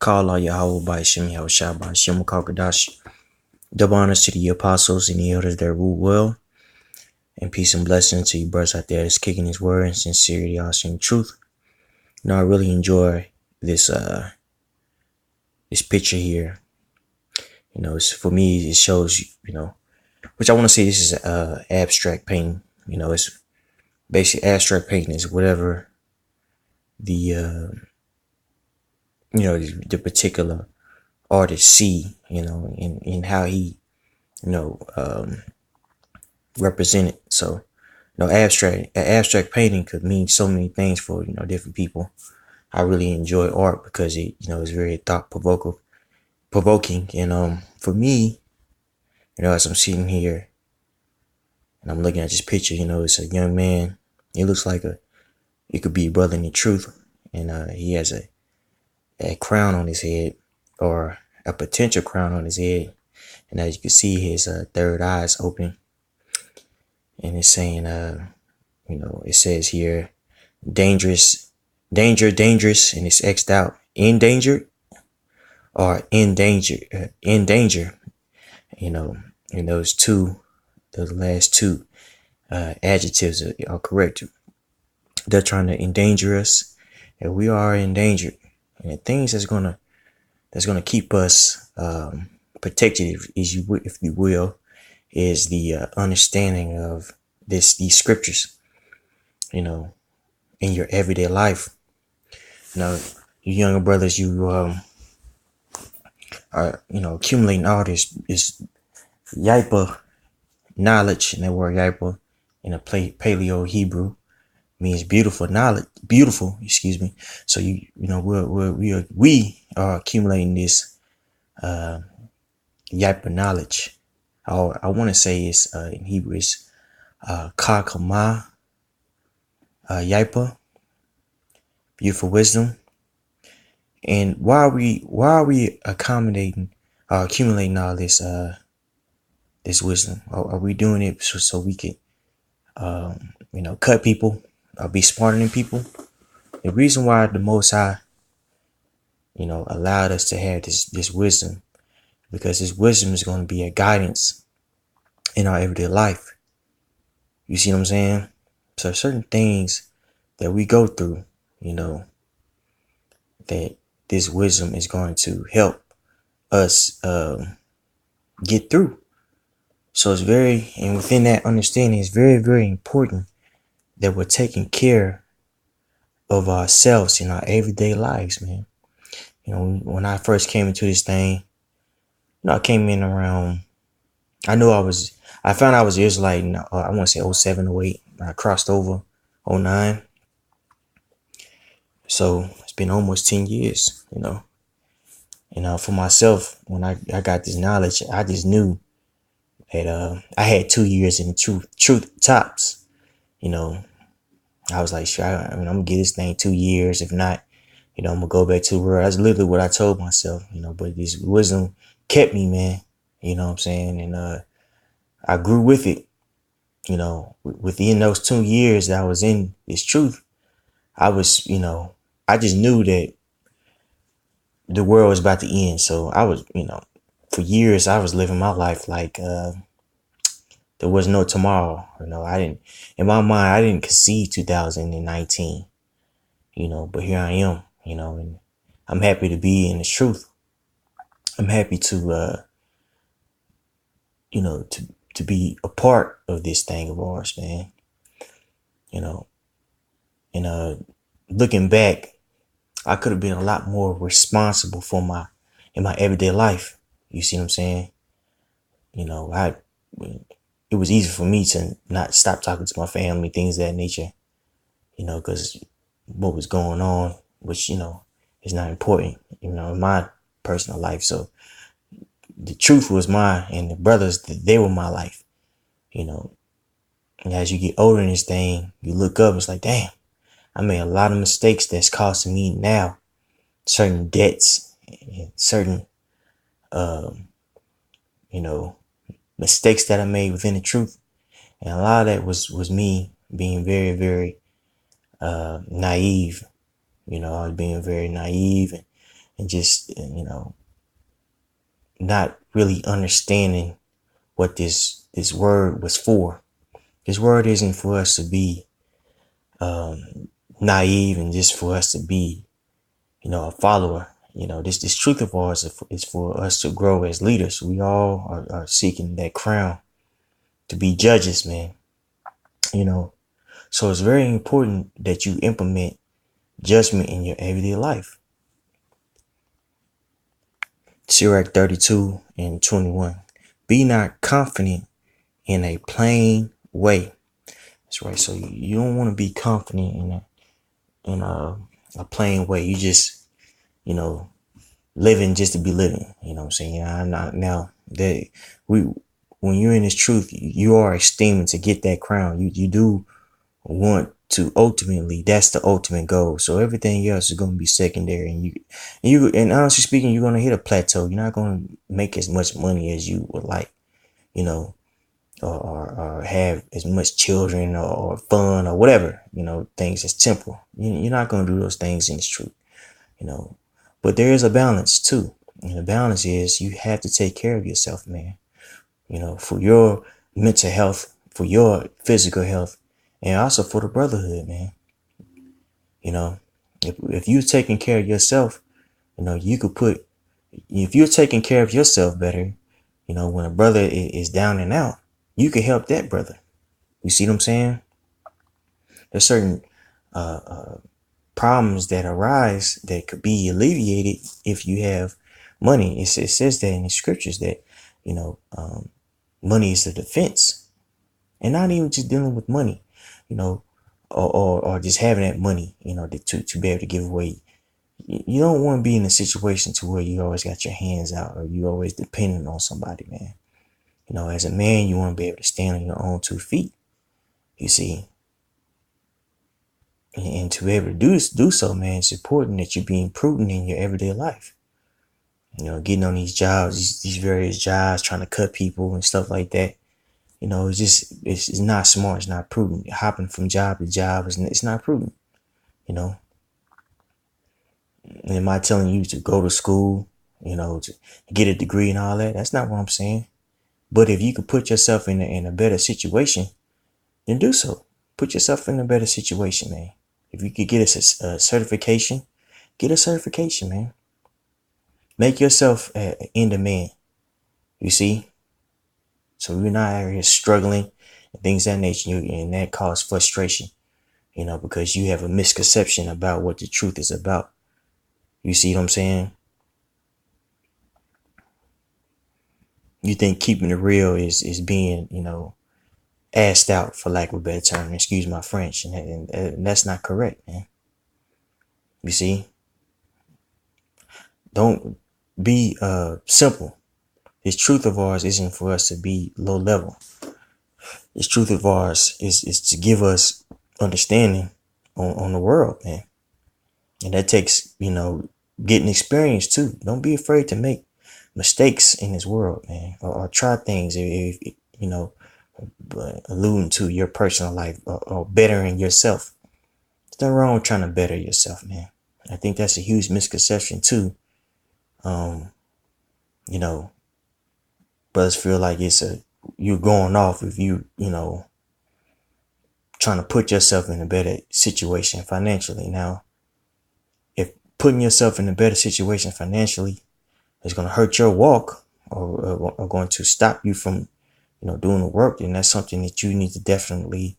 Kala Yahweh by Shem Yahushua by Shem Kalkadash. Double honors to the apostles and the elders that rule well. And peace and blessings to you brothers out there that's kicking his word and sincerity, honesty, and truth. You know, I really enjoy this this picture here. You know, it's, for me, it shows, which I want to say this is abstract painting. You know, it's basically abstract painting is whatever the the particular artist see, in how he, represent it. So, abstract painting could mean so many things for, different people. I really enjoy art because it, is very thought provoking. And, for me, as I'm sitting here and I'm looking at this picture, it's a young man. It looks like it could be a brother in the truth. And, he has a crown on his head, or a potential crown on his head. And as you can see, his third eye is open. And it's saying, it says here, dangerous, dangerous, and it's X'd out. Endangered or in danger, and those last two adjectives are correct. They're trying to endanger us, and we are endangered. And the things that's gonna keep us protected, if you will, is the understanding of these scriptures, in your everyday life. You younger brothers, you are accumulating all this Yipa knowledge, and that word Yipa in a Paleo Hebrew means beautiful knowledge, excuse me. So we are accumulating this Yipa knowledge. I want to say it's in Hebrew is Kakama Yipa, beautiful wisdom. And why are we accumulating all this wisdom? Are we doing it so we can cut people, or be smarter than people? The reason why the Most High allowed us to have this wisdom, because this wisdom is going to be a guidance in our everyday life. You see what I'm saying? So certain things that we go through, that this wisdom is going to help us get through. So and within that understanding, it's very, very important that we're taking care of ourselves in our everyday lives, man. When I first came into this thing, I came in around, I found I was Israelite in, I want to say 07, 08. I crossed over 09. So it's been almost 10 years, for myself, when I got this knowledge, I just knew that I had 2 years in the truth tops. I was like, sure, I'm going to get this thing 2 years. If not, I'm going to go back to the world. That's literally what I told myself, but this wisdom kept me, man. You know what I'm saying? And I grew with it. Within those 2 years that I was in this truth, I was, I just knew that the world was about to end. So I was, for years, I was living my life like there was no tomorrow. In my mind, I didn't conceive 2019, but here I am, and I'm happy to be in the truth. I'm happy to, to be a part of this thing of ours, man. And looking back, I could have been a lot more responsible in my everyday life. You see what I'm saying? It was easy for me to not stop talking to my family, things of that nature, because what was going on, which, is not important, in my personal life. So the truth was mine, and the brothers, they were my life, And as you get older in this thing, you look up, it's like, damn, I made a lot of mistakes that's costing me now certain debts and certain, mistakes that I made within the truth. And a lot of that was me being very, very naive. I was being very naive and and just, not really understanding what this word was for. This word isn't for us to be naive and just for us to be, a follower. This truth of ours is for us to grow as leaders. We all are seeking that crown to be judges, man. So it's very important that you implement judgment in your everyday life. Sirach 32 and 21. Be not confident in a plain way. That's right. So you don't want to be confident in a plain way. You just, living just to be living. You know what I'm saying? I'm not now that when you're in this truth, you are esteeming to get that crown. You do want to ultimately, that's the ultimate goal. So everything else is going to be secondary, and honestly speaking, you're going to hit a plateau. You're not going to make as much money as you would like, or have as much children or fun or whatever, things that's temporal. You're not going to do those things in this truth, but there is a balance too. And the balance is you have to take care of yourself, man, for your mental health, for your physical health, and also for the brotherhood, man. If you're taking care of yourself, if you're taking care of yourself better, when a brother is down and out, you can help that brother. You see what I'm saying? There's certain problems that arise that could be alleviated if you have money. It says that in the scriptures that, money is the defense, and not even just dealing with money, or just having that money, to be able to give away. You don't want to be in a situation to where you always got your hands out or you always dependent on somebody, man. As a man, you want to be able to stand on your own 2 feet, you see. And to be able to do so, man, it's important that you're being prudent in your everyday life. Getting on these jobs, these various jobs, trying to cut people and stuff like that. It's not smart. It's not prudent. Hopping from job to job, it's not prudent. And am I telling you to go to school, to get a degree and all that? That's not what I'm saying. But if you could put yourself in a better situation, then do so. Put yourself in a better situation, man. If you could get a certification, get a certification, man. Make yourself in demand. You see? So you're not out here struggling and things of that nature, and that causes frustration, because you have a misconception about what the truth is about. You see what I'm saying? You think keeping it real is being, assed out, for lack of a better term. Excuse my French. And that's not correct, man. You see? Don't be simple. This truth of ours isn't for us to be low level. This truth of ours is to give us understanding on the world, man. And that takes, getting experience too. Don't be afraid to make mistakes in this world, man, or try things, if alluding to your personal life or bettering yourself. There's nothing wrong with trying to better yourself, man. I think that's a huge misconception too. Brothers feel like you're going off if you, trying to put yourself in a better situation financially. Now, if putting yourself in a better situation financially is going to hurt your walk or going to stop you from, doing the work, then that's something that you need to definitely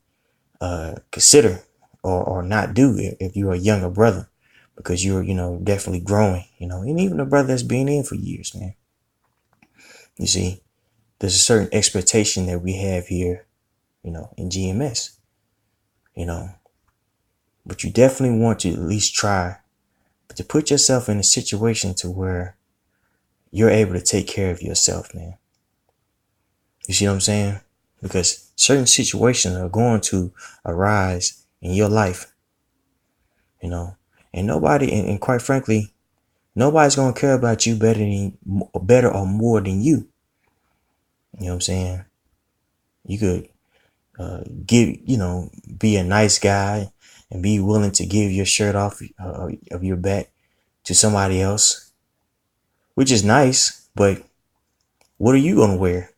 consider or not do if you're a younger brother, because you're, definitely growing, and even a brother that's been in for years, man. You see, there's a certain expectation that we have here, in GMS, but you definitely want to at least try to put yourself in a situation to where you're able to take care of yourself, man. You see what I'm saying? Because certain situations are going to arise in your life, and nobody, and quite frankly, nobody's going to care about you better or more than you. You know what I'm saying? You could be a nice guy and be willing to give your shirt off of your back to somebody else, which is nice, but what are you gonna wear?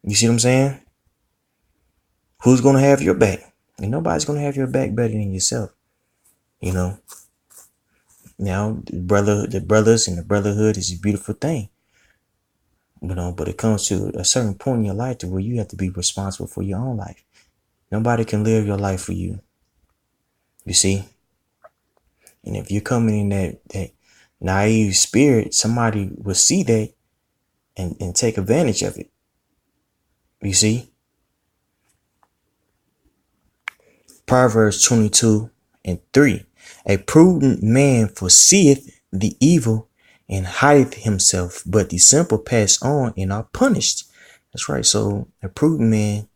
You see what I'm saying? Who's gonna have your back? And nobody's gonna have your back better than yourself. You know. Now, the brothers and the brotherhood is a beautiful thing. You know, but it comes to a certain point in your life to where you have to be responsible for your own life. Nobody can live your life for you. You see? And if you're coming in that naive spirit, somebody will see that and take advantage of it. You see? Proverbs 22:3. A prudent man foreseeth the evil and hideth himself, but the simple pass on and are punished. That's right. So a prudent man,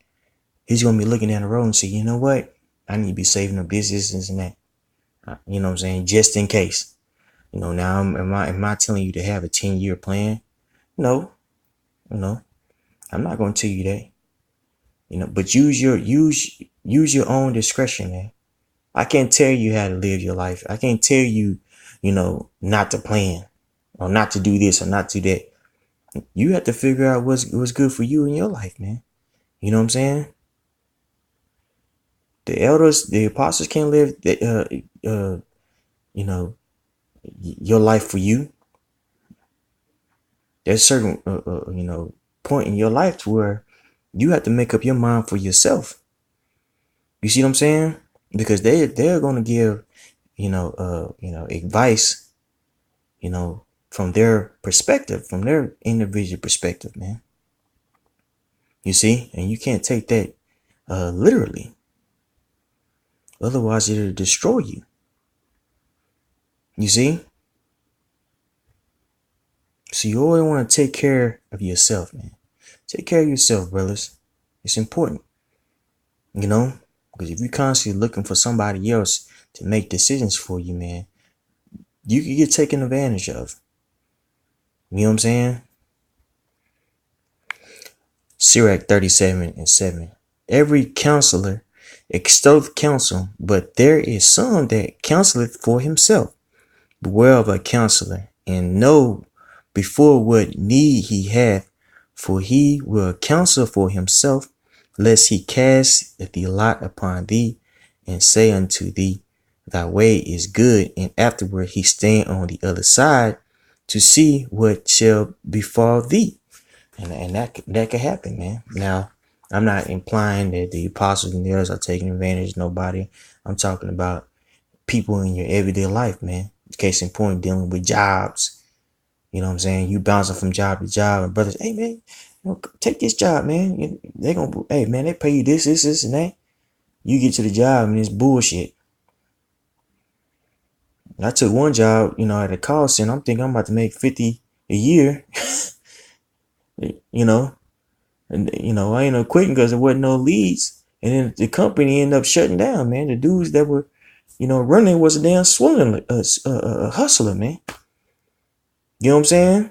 he's going to be looking down the road and say, you know what? I need to be saving up this and that. You know what I'm saying? Just in case. You know, now am I telling you to have a 10-year plan? No. I'm not going to tell you that. You know, but use your own discretion, man. I can't tell you how to live your life. I can't tell you, not to plan or not to do this or not to do that. You have to figure out what's good for you in your life, man. You know what I'm saying? The elders, the apostles can't live, your life for you. There's a certain, point in your life to where you have to make up your mind for yourself. You see what I'm saying? Because they're going to give, advice, from their perspective, from their individual perspective, man. You see, and you can't take that literally. Otherwise, it'll destroy you. You see? So you always want to take care of yourself, man. Take care of yourself, brothers. It's important. Because if you're constantly looking for somebody else to make decisions for you, man, you can get taken advantage of. You know what I'm saying? Sirach 37:7. Every counselor extolleth counsel, but there is some that counseleth for himself. Beware of a counselor, and know before what need he hath, for he will counsel for himself, lest he cast the lot upon thee, and say unto thee, thy way is good, and afterward he stand on the other side to see what shall befall thee. And that could happen, man. Now, I'm not implying that the apostles and the others are taking advantage of nobody. I'm talking about people in your everyday life, man. Case in point, dealing with jobs. You know what I'm saying? You bouncing from job to job, and brothers, hey man, take this job, man. Hey man, they pay you this, and that. You get to the job and it's bullshit. I took one job, at a call center. I'm thinking I'm about to make 50 a year. And I ended up quitting because there wasn't no leads. And then the company ended up shutting down, man. The dudes that were, running was a damn swollen hustler, man. You know what I'm saying?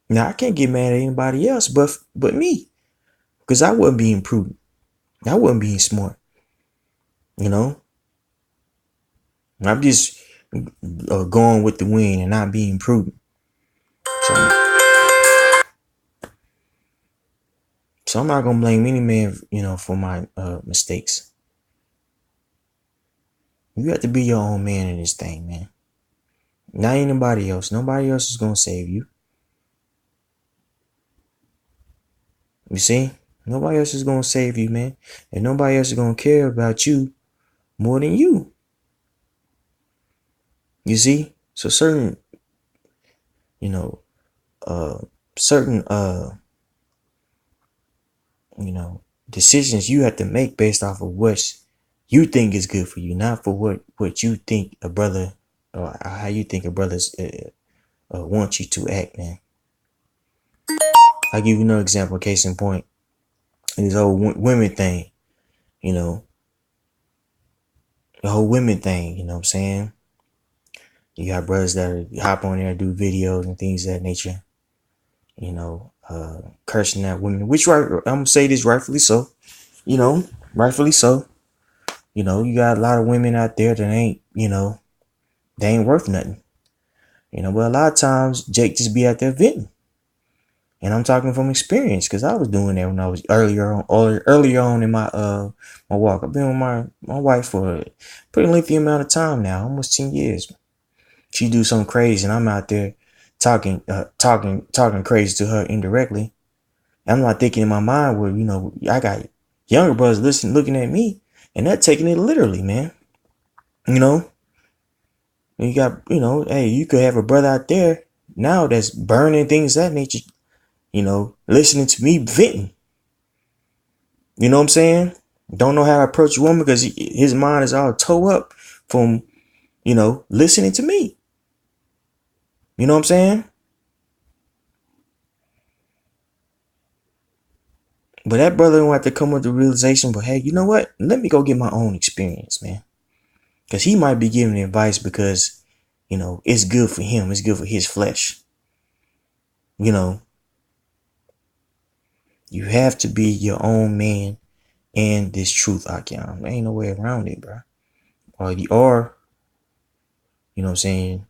Now I can't get mad at anybody else but me. Because I wasn't being prudent. I wasn't being smart. I'm just going with the wind and not being prudent. So I'm not gonna blame any man, for my mistakes. You have to be your own man in this thing, man. Not anybody else. Nobody else is gonna save you. You see? Nobody else is gonna save you, man. And nobody else is gonna care about you more than you. You see? So certain decisions you have to make based off of what you think is good for you, not for what you think a brother or how you think a brother's want you to act, man. I'll give you another example, case in point. This whole women thing, the whole women thing, you know what I'm saying? You got brothers that hop on there and do videos and things of that nature, cursing at women, which I'm gonna say this rightfully so, rightfully so. You got a lot of women out there that ain't, they ain't worth nothing. But a lot of times Jake just be out there venting. And I'm talking from experience because I was doing that when I was earlier on in my walk. I've been with my wife for a pretty lengthy amount of time now, almost 10 years. She do something crazy and I'm out there talking crazy to her indirectly. I'm not thinking in my mind where, I got younger brothers looking at me and they're taking it literally, man. You got, hey, you could have a brother out there now that's burning things of that nature, listening to me venting. You know what I'm saying? Don't know how to approach a woman because his mind is all toe up from, listening to me. You know what I'm saying? But that brother don't have to come with the realization, but hey, you know what? Let me go get my own experience, man. Because he might be giving advice because, it's good for him. It's good for his flesh. You have to be your own man in this truth, Akian. There ain't no way around it, bro. Or you know what I'm saying?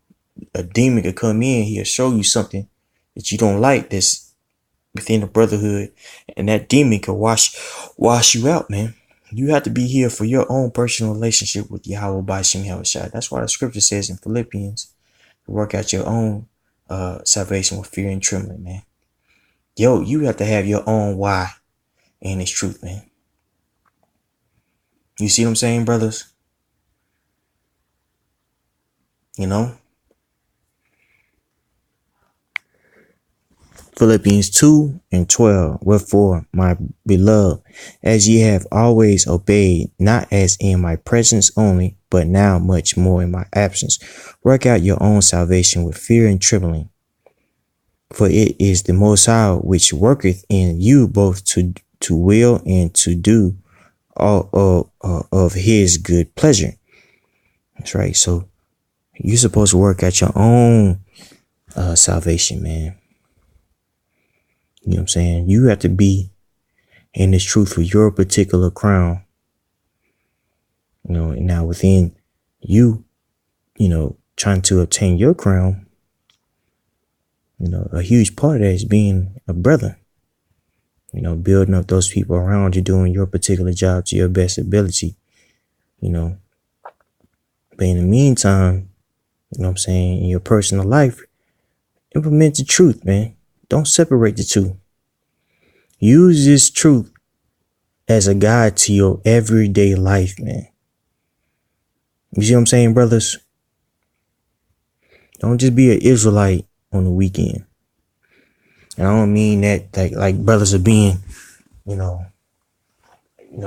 A demon could come in, he'll show you something that you don't like that's within the brotherhood, and that demon could wash you out, man. You have to be here for your own personal relationship with Yahweh Bashim Yahushua. That's why the scripture says in Philippians to work out your own salvation with fear and trembling, man. You have to have your own why in this truth, man. You see what I'm saying, brothers? Philippians 2:12. Wherefore, my beloved, as ye have always obeyed, not as in my presence only, but now much more in my absence, work out your own salvation with fear and trembling. For it is the Most High which worketh in you both to will and to do all of his good pleasure. That's right. So you're supposed to work out your own salvation, man. You know what I'm saying? You have to be in this truth for your particular crown. And now within you, trying to obtain your crown, a huge part of that is being a brother. Building up those people around you, doing your particular job to your best ability. But in the meantime, what I'm saying, in your personal life, implement the truth, man. Don't separate the two. Use this truth as a guide to your everyday life, man. You see what I'm saying, brothers? Don't just be an Israelite on the weekend. And I don't mean that like brothers are being,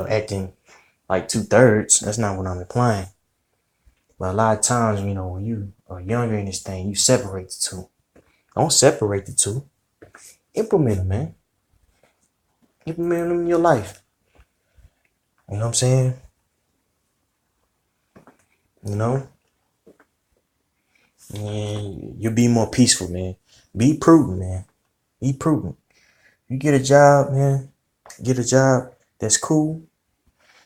acting like 2/3. That's not what I'm implying. But a lot of times, when you are younger in this thing, you separate the two. Don't separate the two. Implement them, man. Implement them in your life. You know what I'm saying? And you'll be more peaceful, man. Be prudent, man. Be prudent. You get a job, man. Get a job that's cool.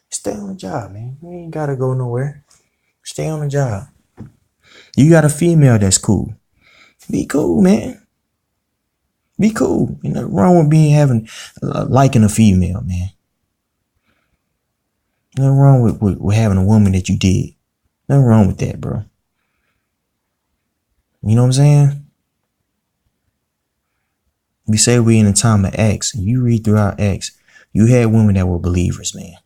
Stay on the job, man. You ain't gotta go nowhere. Stay on the job. You got a female that's cool. Be cool, man. Be cool. Nothing wrong with liking a female, man. Nothing wrong with having a woman that you dig. Nothing wrong with that, bro. You know what I'm saying? We say we in a time of Acts. You read throughout Acts, you had women that were believers, man.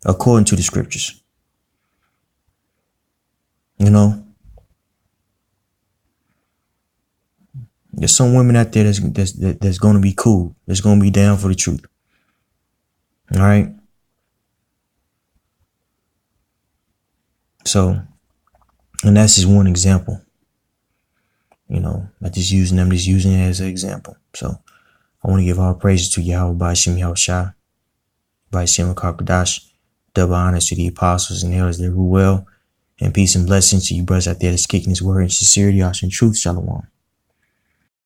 According to the scriptures. There's some women out there that's going to be cool. That's going to be down for the truth. All right. So, and that's just one example. I'm just using them, just using it as an example. So, I want to give all praises to Yahweh Bashim Yahushua, Bashim Kakadash, double honors to the apostles and elders that rule well, and peace and blessings to you brothers out there that's kicking this word in sincerity, also in truth. Shalom.